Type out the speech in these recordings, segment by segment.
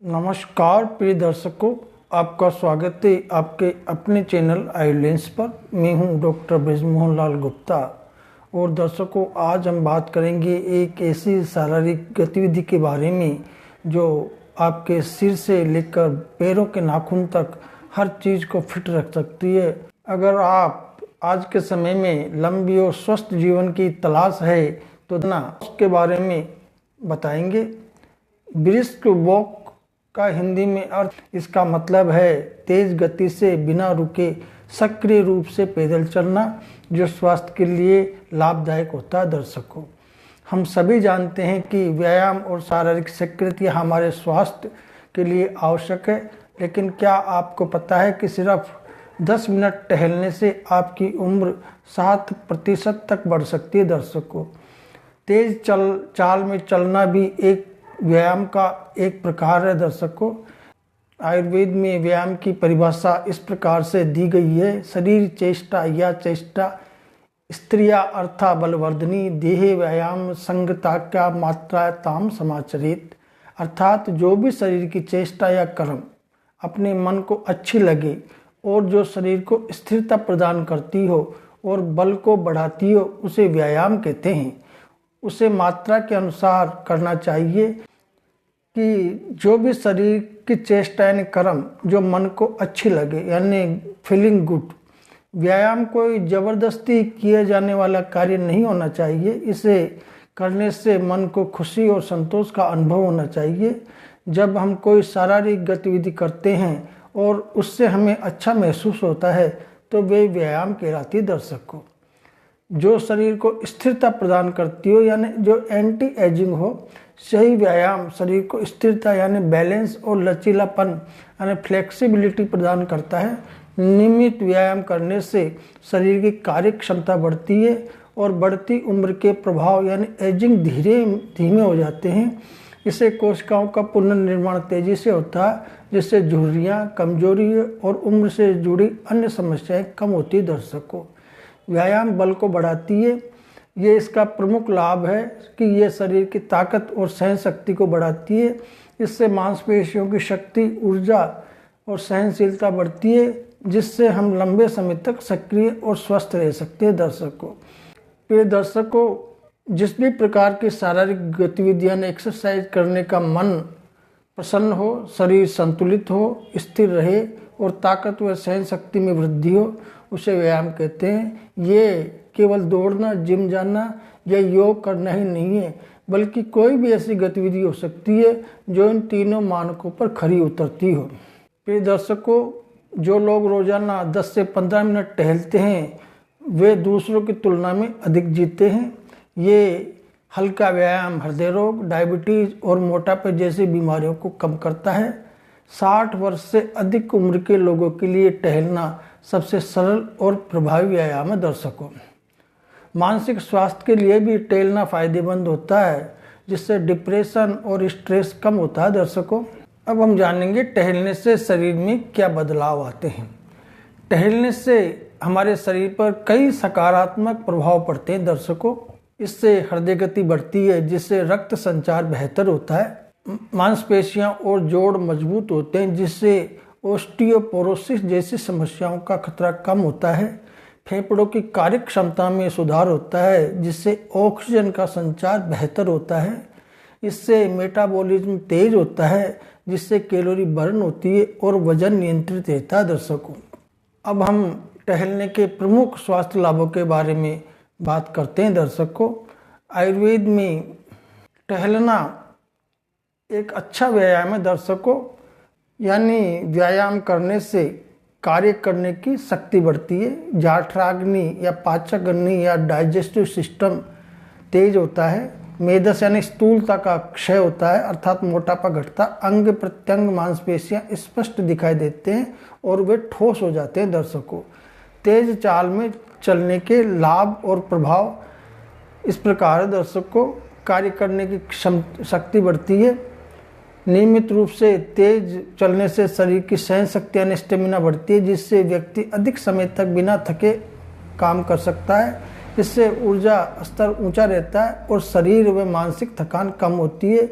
नमस्कार प्रिय दर्शकों, आपका स्वागत है आपके अपने चैनल आईलेंस पर। मैं हूं डॉक्टर ब्रजमोहन लाल गुप्ता। और दर्शकों, आज हम बात करेंगे एक ऐसी शारीरिक गतिविधि के बारे में जो आपके सिर से लेकर पैरों के नाखून तक हर चीज़ को फिट रख सकती है। अगर आप आज के समय में लंबी और स्वस्थ जीवन की तलाश है तो उसके बारे में बताएंगे। ब्रिस्क वॉक का हिंदी में अर्थ, इसका मतलब है तेज गति से बिना रुके सक्रिय रूप से पैदल चलना, जो स्वास्थ्य के लिए लाभदायक होता है। दर्शकों, हम सभी जानते हैं कि व्यायाम और शारीरिक सक्रियता हमारे स्वास्थ्य के लिए आवश्यक है, लेकिन क्या आपको पता है कि सिर्फ 10 मिनट टहलने से आपकी उम्र 7% तक बढ़ सकती है। दर्शकों, तेज चाल में चलना भी एक व्यायाम का एक प्रकार है। दर्शकों, आयुर्वेद में व्यायाम की परिभाषा इस प्रकार से दी गई है: शरीर चेष्टा या चेष्टा स्त्रिया अर्था बलवर्धनी देहे व्यायाम संगता क्या मात्रा ताम समाचरित। अर्थात जो भी शरीर की चेष्टा या कर्म अपने मन को अच्छी लगे और जो शरीर को स्थिरता प्रदान करती हो और बल को बढ़ाती हो, उसे व्यायाम कहते हैं। उसे मात्रा के अनुसार करना चाहिए कि जो भी शरीर की चेष्टा यानी कर्म जो मन को अच्छी लगे, यानी फीलिंग गुड। व्यायाम कोई जबरदस्ती किए जाने वाला कार्य नहीं होना चाहिए। इसे करने से मन को खुशी और संतोष का अनुभव होना चाहिए। जब हम कोई शारीरिक गतिविधि करते हैं और उससे हमें अच्छा महसूस होता है तो वे व्यायाम कहलाती है। दर्शकों, जो शरीर को स्थिरता प्रदान करती हो, यानी जो एंटी एजिंग हो, सही व्यायाम शरीर को स्थिरता यानी बैलेंस और लचीलापन यानी फ्लेक्सिबिलिटी प्रदान करता है। नियमित व्यायाम करने से शरीर की कार्य क्षमता बढ़ती है और बढ़ती उम्र के प्रभाव यानी एजिंग धीमे हो जाते हैं। इससे कोशिकाओं का पुनर्निर्माण तेजी से होता है, जिससे झुर्रियाँ, कमजोरी और उम्र से जुड़ी अन्य समस्याएं कम होती है। दर्शकों, व्यायाम बल को बढ़ाती है। ये इसका प्रमुख लाभ है कि ये शरीर की ताकत और सहन शक्ति को बढ़ाती है। इससे मांसपेशियों की शक्ति, ऊर्जा और सहनशीलता बढ़ती है, जिससे हम लंबे समय तक सक्रिय और स्वस्थ रह सकते हैं। दर्शकों, प्रिय दर्शकों, जिस भी प्रकार की शारीरिक गतिविधियां एक्सरसाइज करने का मन प्रसन्न हो, शरीर संतुलित हो, स्थिर रहे और ताकत व सहन शक्ति में वृद्धि हो, उसे व्यायाम कहते हैं। ये केवल दौड़ना, जिम जाना या योग करना ही नहीं है, बल्कि कोई भी ऐसी गतिविधि हो सकती है जो इन तीनों मानकों पर खरी उतरती हो। प्रिय दर्शकों, जो लोग रोजाना 10 से 15 मिनट टहलते हैं वे दूसरों की तुलना में अधिक जीते हैं। ये हल्का व्यायाम हृदय रोग, डायबिटीज और मोटापे जैसी बीमारियों को कम करता है। 60 वर्ष से अधिक उम्र के लोगों के लिए टहलना सबसे सरल और प्रभावी व्यायाम है। दर्शकों, मानसिक स्वास्थ्य के लिए भी टहलना फायदेमंद होता है, जिससे डिप्रेशन और स्ट्रेस कम होता है। दर्शकों, अब हम जानेंगे टहलने से शरीर में क्या बदलाव आते हैं। टहलने से हमारे शरीर पर कई सकारात्मक प्रभाव पड़ते हैं। दर्शकों, इससे हृदय गति बढ़ती है, जिससे रक्त संचार बेहतर होता है। मांसपेशियां और जोड़ मजबूत होते हैं, जिससे ओस्टियोपोरोसिस जैसी समस्याओं का खतरा कम होता है। फेफड़ों की कार्य क्षमता में सुधार होता है, जिससे ऑक्सीजन का संचार बेहतर होता है। इससे मेटाबॉलिज्म तेज होता है, जिससे कैलोरी बर्न होती है और वजन नियंत्रित रहता है। दर्शकों, अब हम टहलने के प्रमुख स्वास्थ्य लाभों के बारे में बात करते हैं। दर्शकों, आयुर्वेद में टहलना एक अच्छा व्यायाम है। दर्शकों, यानी व्यायाम करने से कार्य करने की शक्ति बढ़ती है। जाठराग्नि या पाचक अग्नि या डाइजेस्टिव सिस्टम तेज होता है। मेदस यानी स्थूलता का क्षय होता है, अर्थात मोटापा घटता। अंग प्रत्यंग मांसपेशियां स्पष्ट दिखाई देते हैं और वे ठोस हो जाते हैं। दर्शकों, तेज चाल में चलने के लाभ और प्रभाव इस प्रकार है। दर्शकों, कार्य करने की शक्ति बढ़ती है। नियमित रूप से तेज चलने से शरीर की सहन शक्ति यानी स्टेमिना बढ़ती है, जिससे व्यक्ति अधिक समय तक बिना थके काम कर सकता है। इससे ऊर्जा स्तर ऊंचा रहता है और शरीर व मानसिक थकान कम होती है।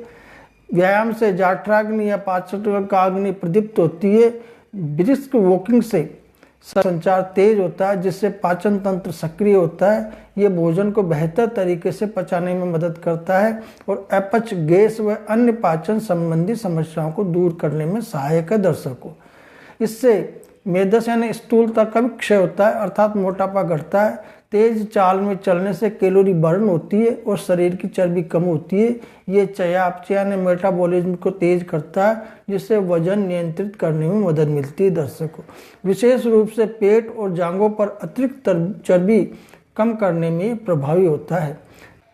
व्यायाम से जठराग्नि या पाचकाग्नि प्रदीप्त होती है। ब्रिस्क वॉकिंग से संचार तेज होता है, जिससे पाचन तंत्र सक्रिय होता है। ये भोजन को बेहतर तरीके से पचाने में मदद करता है और अपच, गैस व अन्य पाचन संबंधी समस्याओं को दूर करने में सहायक है दर्शकों। इससे मेदस यानी स्थूलता का भी क्षय होता है, अर्थात मोटापा घटता है। तेज चाल में चलने से कैलोरी बर्न होती है और शरीर की चर्बी कम होती है। ये चयापचय यानी मेटाबॉलिज्म को तेज करता है, जिससे वजन नियंत्रित करने में मदद मिलती है दर्शकों। विशेष रूप से पेट और जांघों पर अतिरिक्त चर्बी कम करने में प्रभावी होता है।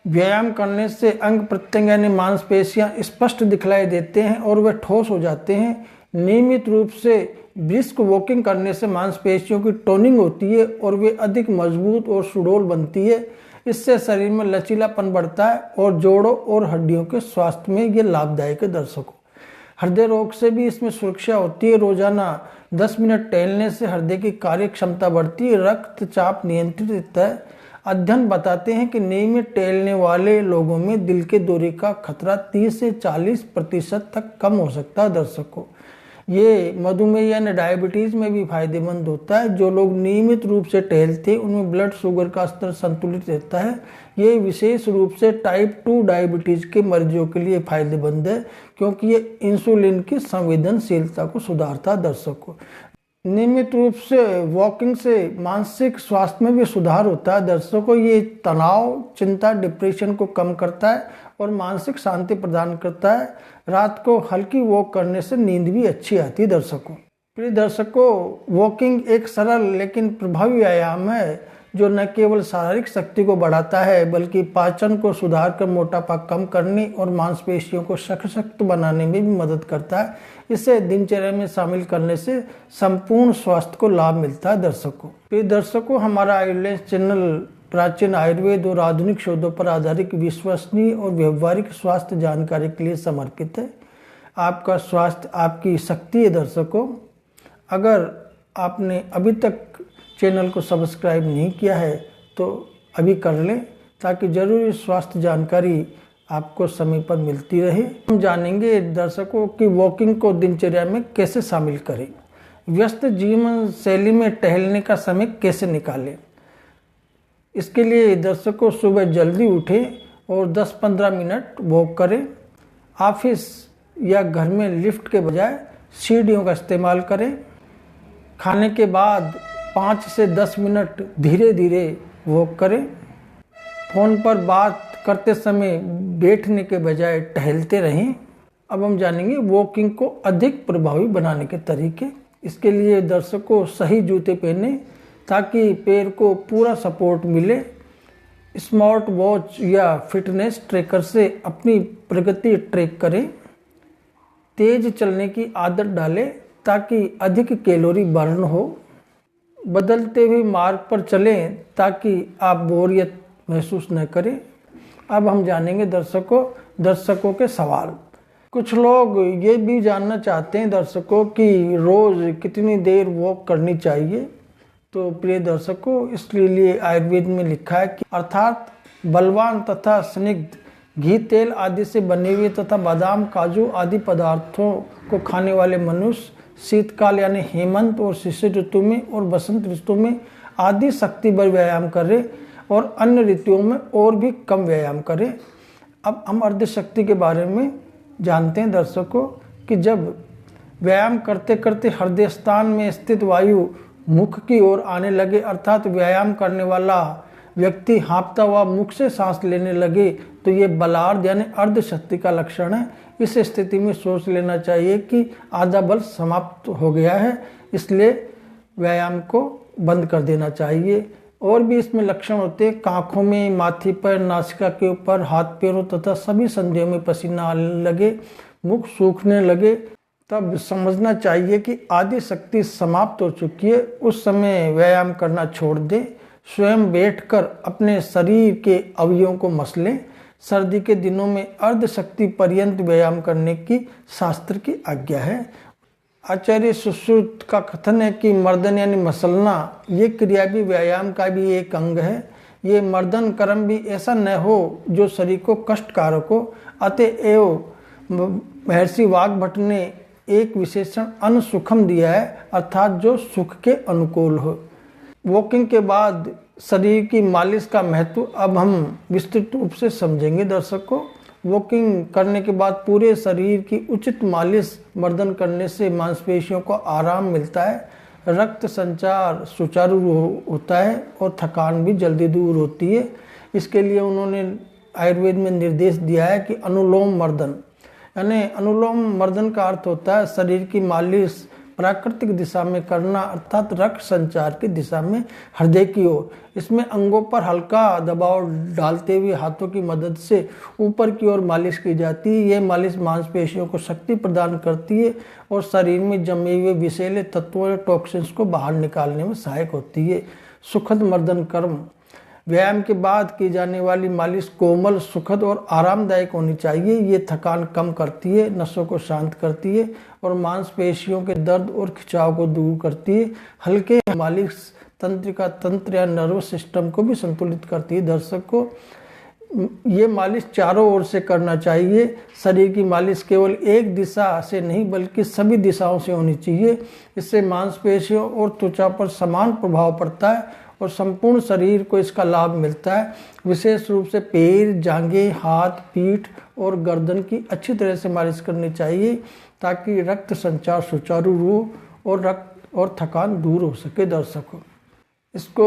व्यायाम करने से अंग प्रत्यंग यानी मांसपेशियां स्पष्ट दिखलाई देते हैं और वे ठोस हो जाते हैं। नियमित रूप से ब्रिस्क वॉकिंग करने से मांसपेशियों की टोनिंग होती है और वे अधिक मजबूत और सुडौल बनती है। इससे शरीर में लचीलापन बढ़ता है और जोड़ों और हड्डियों के स्वास्थ्य में ये लाभदायक है दर्शकों। हृदय रोग से भी इसमें सुरक्षा होती है। रोजाना 10 मिनट टहलने से हृदय की कार्य क्षमता बढ़ती है, रक्तचाप नियंत्रित रहता है। अध्ययन बताते हैं कि नियमित टहलने वाले लोगों में दिल के दौरे का खतरा 30 से 40% तक कम हो सकता है दर्शकों। ये मधुमेह यानी डायबिटीज में भी फायदेमंद होता है। जो लोग नियमित रूप से टहलते हैं उनमें ब्लड शुगर का स्तर संतुलित रहता है। ये विशेष रूप से टाइप 2 डायबिटीज के मरीजों के लिए फायदेमंद है, क्योंकि ये इंसुलिन की संवेदनशीलता को सुधारता है दर्शकों। नियमित रूप से वॉकिंग से मानसिक स्वास्थ्य में भी सुधार होता है दर्शकों। ये तनाव, चिंता, डिप्रेशन को कम करता है और मानसिक शांति प्रदान करता है। रात को हल्की वॉक करने से नींद भी अच्छी आती है दर्शकों। प्रिय दर्शकों, वॉकिंग एक सरल लेकिन प्रभावी व्यायाम है जो न केवल शारीरिक शक्ति को बढ़ाता है बल्कि पाचन को सुधार कर मोटापा कम करने और मांसपेशियों को सशक्त बनाने में भी मदद करता है। इसे दिनचर्या में शामिल करने से संपूर्ण स्वास्थ्य को लाभ मिलता है दर्शकों। प्रिय दर्शकों, हमारा आयुर्वेद चैनल प्राचीन आयुर्वेद और आधुनिक शोधों पर आधारित विश्वसनीय और व्यवहारिक स्वास्थ्य जानकारी के लिए समर्पित है। आपका स्वास्थ्य आपकी शक्ति है दर्शकों। अगर आपने अभी तक चैनल को सब्सक्राइब नहीं किया है तो अभी कर लें, ताकि जरूरी स्वास्थ्य जानकारी आपको समय पर मिलती रहे। हम जानेंगे दर्शकों कि वॉकिंग को दिनचर्या में कैसे शामिल करें। व्यस्त जीवन शैली में टहलने का समय कैसे निकालें। इसके लिए दर्शकों सुबह जल्दी उठें और 10-15 मिनट वॉक करें। ऑफिस या घर में लिफ्ट के बजाय सीढ़ियों का इस्तेमाल करें। खाने के बाद 5 से 10 मिनट धीरे धीरे वॉक करें। फ़ोन पर बात करते समय बैठने के बजाय टहलते रहें। अब हम जानेंगे वॉकिंग को अधिक प्रभावी बनाने के तरीके। इसके लिए दर्शकों सही जूते पहने ताकि पैर को पूरा सपोर्ट मिले। स्मार्ट वॉच या फिटनेस ट्रैकर से अपनी प्रगति ट्रैक करें। तेज चलने की आदत डालें ताकि अधिक कैलोरी बर्न हो। बदलते हुए मार्ग पर चलें ताकि आप बोरियत महसूस न करें। अब हम जानेंगे दर्शकों के सवाल। कुछ लोग ये भी जानना चाहते हैं दर्शकों कि रोज़ कितनी देर वॉक करनी चाहिए। तो प्रिय दर्शकों, इसके लिए आयुर्वेद में लिखा है कि अर्थात बलवान तथा स्निग्ध घी, तेल आदि से बने हुए तथा बादाम, काजू आदि पदार्थों को खाने वाले मनुष्य शीतकाल यानी हेमंत और शिशिर ऋतु में और बसंत ऋतु में आदि शक्ति बल व्यायाम करें और अन्य ऋतुओं में और भी कम व्यायाम करें। अब हम अर्ध शक्ति के बारे में जानते हैं दर्शकों कि जब व्यायाम करते करते हृदय स्थान में स्थित वायु मुख की ओर आने लगे, अर्थात व्यायाम करने वाला व्यक्ति हाँफता हुआ मुख से सांस लेने लगे, तो ये बलार्ध यानी अर्ध शक्ति का लक्षण है। इस स्थिति में सोच लेना चाहिए कि आधा बल समाप्त हो गया है, इसलिए व्यायाम को बंद कर देना चाहिए। और भी इसमें लक्षण होते हैं, आँखों में, माथे पर, नासिका के ऊपर, हाथ पैरों तथा सभी संधियों में पसीना आने लगे, मुख सूखने लगे, तब समझना चाहिए कि आदि शक्ति समाप्त हो चुकी है। उस समय व्यायाम करना छोड़ दें। स्वयं बैठकर अपने शरीर के अवयवों को मसलें। सर्दी के दिनों में अर्ध शक्ति पर्यंत व्यायाम करने की शास्त्र की आज्ञा है। आचार्य सुश्रुत का कथन है कि मर्दन यानी मसलना, ये क्रिया भी व्यायाम का भी एक अंग है। ये मर्दन कर्म भी ऐसा न हो जो शरीर को कष्टकारक हो। अतएव महर्षि वाग्भट ने एक विशेषण अनसुखम दिया है, अर्थात जो सुख के अनुकूल हो। वॉकिंग के बाद शरीर की मालिश का महत्व अब हम विस्तृत रूप से समझेंगे। दर्शकों, वॉकिंग करने के बाद पूरे शरीर की उचित मालिश मर्दन करने से मांसपेशियों को आराम मिलता है, रक्त संचार सुचारू होता है और थकान भी जल्दी दूर होती है। इसके लिए उन्होंने आयुर्वेद में निर्देश दिया है कि अनुलोम मर्दन, यानी अनुलोम मर्दन का अर्थ होता है शरीर की मालिश प्राकृतिक दिशा में करना, अर्थात रक्त संचार की दिशा में हृदय की ओर। इसमें अंगों पर हल्का दबाव डालते हुए हाथों की मदद से ऊपर की ओर मालिश की जाती है। यह मालिश मांसपेशियों को शक्ति प्रदान करती है और शरीर में जमे हुए विषैले तत्वों या टॉक्सिन्स को बाहर निकालने में सहायक होती है। सुखद मर्दन कर्म, व्यायाम के बाद की जाने वाली मालिश कोमल, सुखद और आरामदायक होनी चाहिए। ये थकान कम करती है, नसों को शांत करती है और मांसपेशियों के दर्द और खिंचाव को दूर करती है। हल्के मालिश तंत्रिका तंत्र या नर्वस सिस्टम को भी संतुलित करती है। दर्शक को ये मालिश चारों ओर से करना चाहिए। शरीर की मालिश केवल एक दिशा से नहीं बल्कि सभी दिशाओं से होनी चाहिए। इससे मांसपेशियों और त्वचा पर समान प्रभाव पड़ता है और संपूर्ण शरीर को इसका लाभ मिलता है। विशेष रूप से पैर, जांघें, हाथ, पीठ और गर्दन की अच्छी तरह से मालिश करनी चाहिए ताकि रक्त संचार सुचारू हो और थकान दूर हो सके। दर्शकों, इसको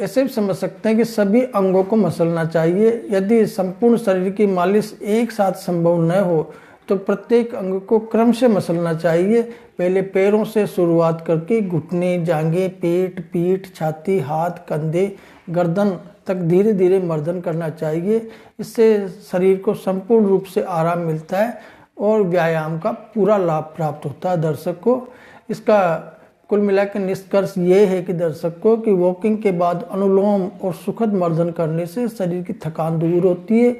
ऐसे भी समझ सकते हैं कि सभी अंगों को मसलना चाहिए। यदि संपूर्ण शरीर की मालिश एक साथ संभव न हो तो प्रत्येक अंग को क्रम से मसलना चाहिए। पहले पैरों से शुरुआत करके घुटने, जांघें, पेट, पीठ, छाती, हाथ, कंधे, गर्दन तक धीरे धीरे मर्दन करना चाहिए। इससे शरीर को संपूर्ण रूप से आराम मिलता है और व्यायाम का पूरा लाभ प्राप्त होता है। दर्शक को इसका कुल मिलाकर निष्कर्ष ये है कि दर्शकों की वॉकिंग के बाद अनुलोम और सुखद मर्दन करने से शरीर की थकान दूर होती है,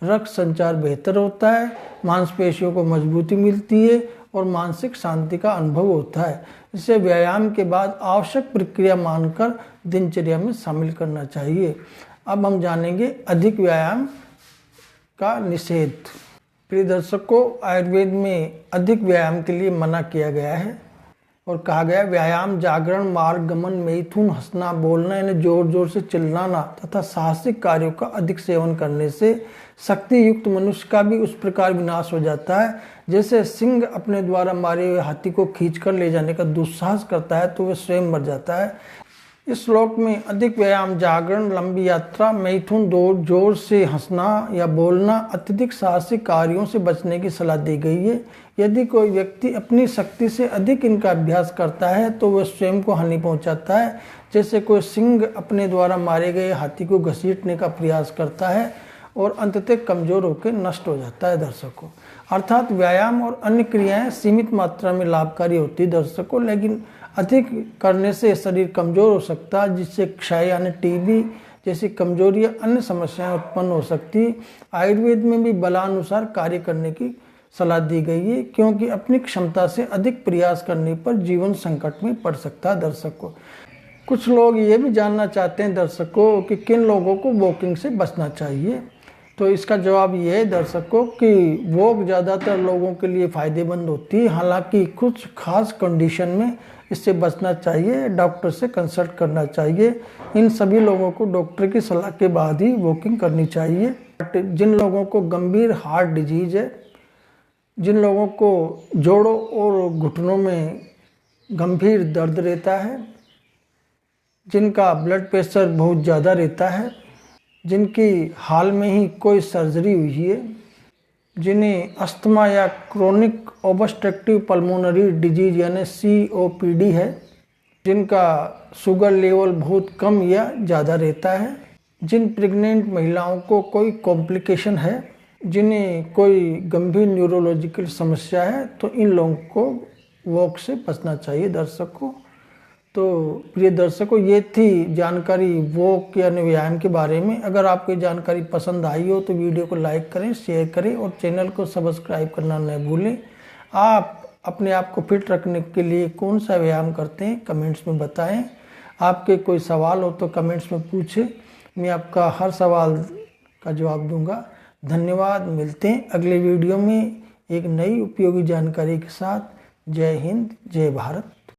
रक्त संचार बेहतर होता है, मांसपेशियों को मजबूती मिलती है और मानसिक शांति का अनुभव होता है। इसे व्यायाम के बाद आवश्यक प्रक्रिया मानकर दिनचर्या में शामिल करना चाहिए। अब हम जानेंगे अधिक व्यायाम का निषेध। प्रिय दर्शकों, आयुर्वेद में अधिक व्यायाम के लिए मना किया गया है और कहा गया व्यायाम, जागरण, मार्ग गमन, मैथुन, हंसना, बोलना यानी जोर जोर से चिल्लाना तथा साहसिक कार्यों का अधिक सेवन करने से शक्ति युक्त मनुष्य का भी उस प्रकार विनाश हो जाता है जैसे सिंह अपने द्वारा मारे हुए हाथी को खींचकर ले जाने का दुस्साहस करता है तो वह स्वयं मर जाता है। इस श्लोक में अधिक व्यायाम, जागरण, लंबी यात्रा, मैथुन, जोर से हंसना या बोलना, अत्यधिक साहसिक कार्यों से बचने की सलाह दी गई है। यदि कोई व्यक्ति अपनी शक्ति से अधिक इनका अभ्यास करता है तो वह स्वयं को हानि पहुंचाता है, जैसे कोई सिंह अपने द्वारा मारे गए हाथी को घसीटने का प्रयास करता है और अंततः कमजोर होकर नष्ट हो जाता है। दर्शकों, अर्थात व्यायाम और अन्य क्रियाएं सीमित मात्रा में लाभकारी होती है दर्शकों, लेकिन अधिक करने से शरीर कमजोर हो सकता है जिससे क्षय यानी टीबी जैसी कमजोरी या अन्य समस्याएं उत्पन्न हो सकती है। आयुर्वेद में भी बलानुसार कार्य करने की सलाह दी गई है क्योंकि अपनी क्षमता से अधिक प्रयास करने पर जीवन संकट में पड़ सकता है। दर्शकों, कुछ लोग ये भी जानना चाहते हैं दर्शकों कि किन लोगों को वॉकिंग से बचना चाहिए। तो इसका जवाब ये है दर्शकों कि वॉक ज़्यादातर लोगों के लिए फ़ायदेमंद होती है, हालांकि कुछ खास कंडीशन में इससे बचना चाहिए, डॉक्टर से कंसल्ट करना चाहिए। इन सभी लोगों को डॉक्टर की सलाह के बाद ही वॉकिंग करनी चाहिए। जिन लोगों को गंभीर हार्ट डिजीज है, जिन लोगों को जोड़ों और घुटनों में गंभीर दर्द रहता है, जिनका ब्लड प्रेशर बहुत ज़्यादा रहता है, जिनकी हाल में ही कोई सर्जरी हुई है, जिन्हें अस्थमा या क्रोनिक ऑब्स्ट्रक्टिव पल्मोनरी डिजीज यानी COPD है, जिनका शुगर लेवल बहुत कम या ज़्यादा रहता है, जिन प्रेग्नेंट महिलाओं को कोई कॉम्प्लिकेशन है, जिन्हें कोई गंभीर न्यूरोलॉजिकल समस्या है, तो इन लोगों को वॉक से बचना चाहिए। दर्शकों, तो प्रिय दर्शकों, ये थी जानकारी वॉक यानी व्यायाम के बारे में। अगर आपको ये जानकारी पसंद आई हो तो वीडियो को लाइक करें, शेयर करें और चैनल को सब्सक्राइब करना न भूलें। आप अपने आप को फिट रखने के लिए कौन सा व्यायाम करते हैं कमेंट्स में बताएं। आपके कोई सवाल हो तो कमेंट्स में पूछें, मैं आपका हर सवाल का जवाब दूंगा। धन्यवाद, मिलते हैं अगले वीडियो में एक नई उपयोगी जानकारी के साथ। जय हिंद, जय भारत।